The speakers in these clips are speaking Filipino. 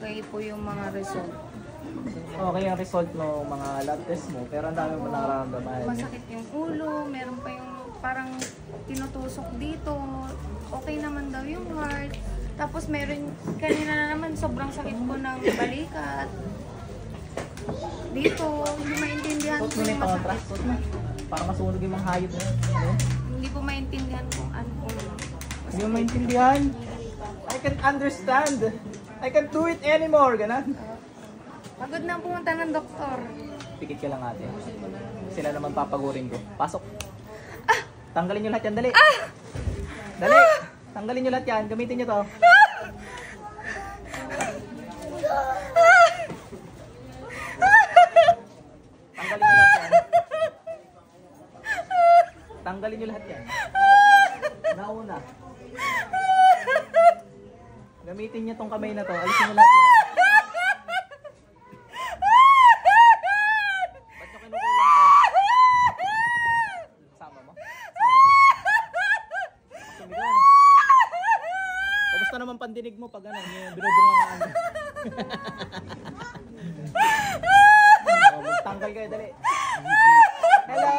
okay po yung mga result. Okay ang result ng mga lab test mo, pero ang dami mo nararamdaman. Masakit yung ulo, meron pa yung parang tinutusok dito. Okay naman daw yung heart. Tapos meron, kanina na naman, sobrang sakit ko ng balikat. Dito, hindi maintindihan Suot ko mo na yung yung masakit. contrast, suot mo. Para masunog yung mga hayop na yun. Hindi ko maintindihan kung ano kung Hindi mo maintindihan? I can't understand. I can't do it anymore. Ganon. pagod na pumunta ng doktor. Pikit ka lang ate. Sila naman papagurin ko. Pasok. Tanggalin nyo lahat yan, dali. Dali. Tanggalin nyo lahat yan. Gamitin nyo to. Tanggalin nyo lahat yan. Tanggalin nyo lahat yan. Nauna. Gamitin nyo tong kamay na to. Alisin nyo lahat yan. Ba't nyo kinukulang to? Kasama mo? Sumigaw na. Kamusta naman pandinig mo pag ano? Yung binubunga nga ano. Magtanggal kayo, dali. Hello!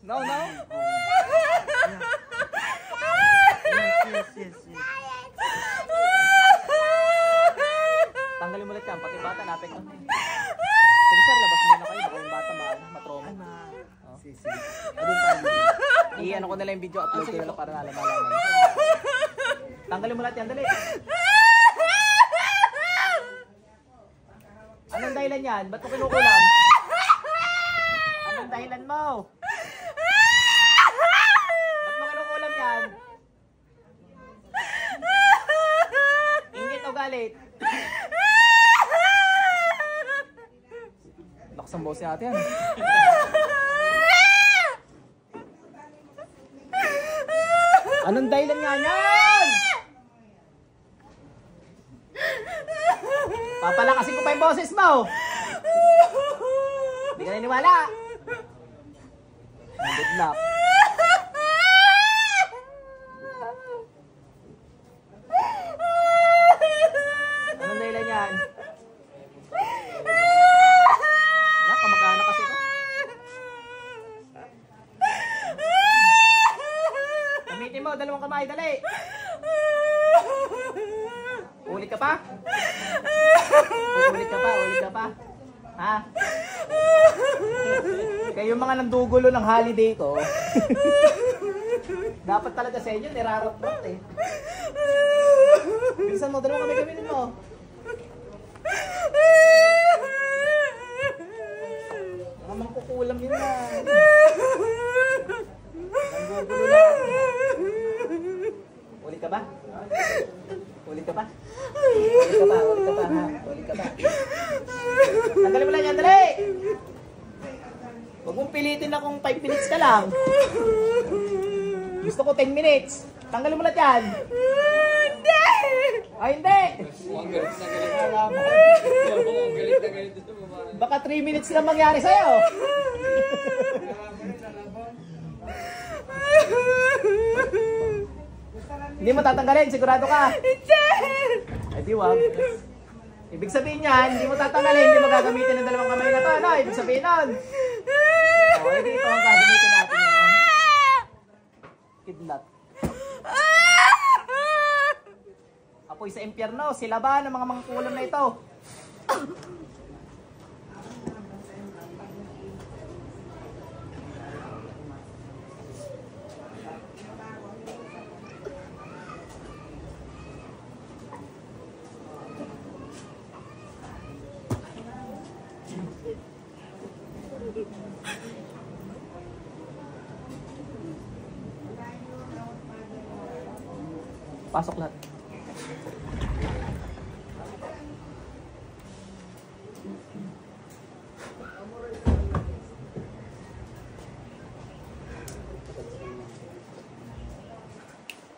No, no? Yes. Tanggalin mo ulit yan, pati bata napik. Sige sir, labas muna kayo. Baka yung bata matroma. I-ano ko nila yung video, upload ko nila para nalaman. Tanggalin mo lahat yan, dali. Anong dahilan yan? Ba't mo kinukulam? Anong dahilan mo? Ba't mo kinukulam yan? Ingit o galit? Lakas ang boss ni ate yan. Anong dahilan nga yan? Papalakasin ko pa yung boses mo. Hindi ka naniwala. Good luck. Anong dahilan yan? Wala, kamag-anak kasi ito. Gamitin mo, dalawang kamay, dali. Ulit ka pa? Ulit ka pa? Ha? Kayo mga nandugulo ng holiday ko. Dapat talaga sa inyo, nirarot-rot eh. Bilisan mo, dalawang kamay gamitin mo. Mga mangkukulam yun na. Nandugulo lang. Ulit ka ba? Ulit ka pa? Ha? Ulit ka pa? Tanggalin mo lang yan, dali! Huwag mong pilitin akong 5 minutes ka lang. Gusto ko 10 minutes. Tanggalin mo lang yan. Hindi! Ay, hindi! Baka 3 minutes lang mangyari sa'yo. Hindi mo tatanggalin, sigurado ka. Hindi! Ay, di wag. Ibig sabihin yan, hindi mo tatanggalin, hindi mo gagamitin ng dalawang kamay na to. Ano? Ibig sabihin nun. O, ito ang gagamitin natin. Kidlat. Apoy sa impyerno, sila ba ng mga mangkulam na ito? Pasok lahat.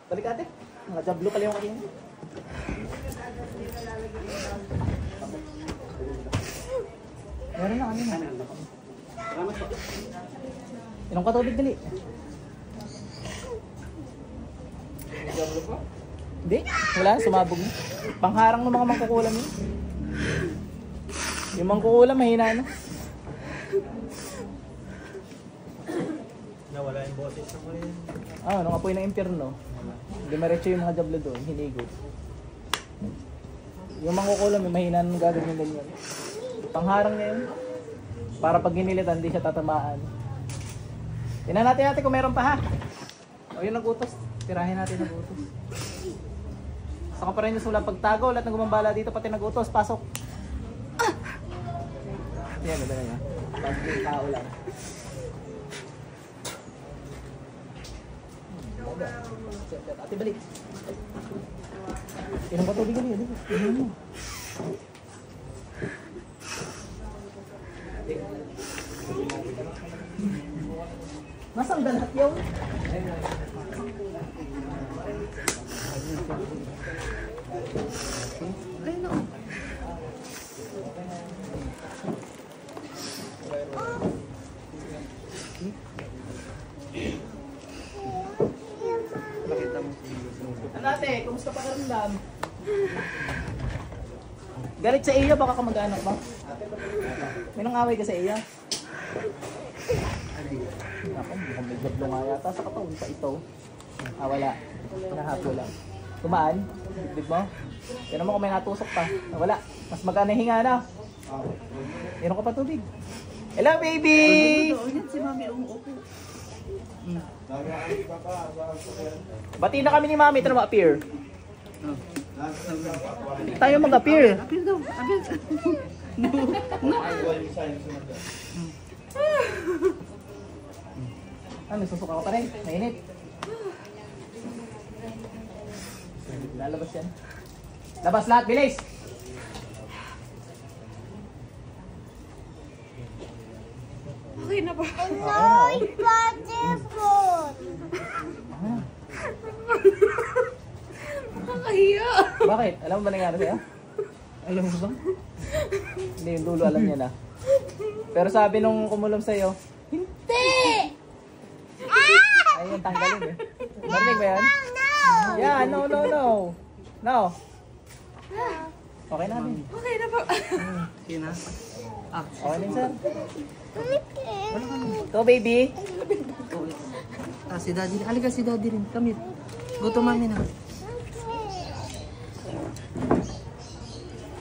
Balik ate. Nakajablo pala yung kanina. Meron na kanina. Inom ka tubig dali. Hindi, wala, sumabog na. Pangharang ng mga mangkukulam yun. Yung mangkukulam, mahina na. Nawala yung boses ng mga yan. Ah, nung apoy ng impyerno. Dumiretso yung mga jablo doon, hinigot. Yung mangkukulam, may mahina ng gagawin yung ganyan. Pangharang niya yun. Para pag ginilitan, hindi siya tatamaan. Tingnan natin kung meron pa ha. O yung nag-utos, tirahin natin nag-utos. Saka pa rin yung sula pagtago, lahat ng gumambala dito, pati nag-utos, pasok. Yan, ganda na yan. Pasok yung tao lang. Ate, balik. Ilang pa tubig ganyan, tingnan mo. Nasaan dalat yun? Ay, no. Ano ate, kumusta pa karamdam? Galit sa iyo, baka ka mag-anak ba? May nang-away ka sa iyo? Ako, mukhang may gablo nga yata sa katawan pa ito. Ah, wala. Nahapo lang. Tumaan? Dibdib mo? Tignan mo kung may natusok pa. Ah, wala. Mas magana yung hinga na. Meron ka pa tubig. Hello, baby! Yan si Mami, umuupo. Bati na kami ni Mami. Ito na ma-appear. Tayo mag-appear. Apil daw, apil. Ano, susuka ka pa rin? Mainit. Lalabas yan. Labas lahat, bilis! Okay na ba? Nakakahiya. Bakit? Alam mo ba nangyari sa'yo? Alam mo ba? Hindi, yung dulo alam niya na. Pero sabi nung kumulong sa'yo, hindi! Ayun yung tanggalin eh. Narinig ba yan? Yeah, no. No. Okay na din. Okay na ba? Sina? Ah, Okay din, sir. Ito, baby. si Daddy. Halika si Daddy rin. Kami. Gutom Mami na.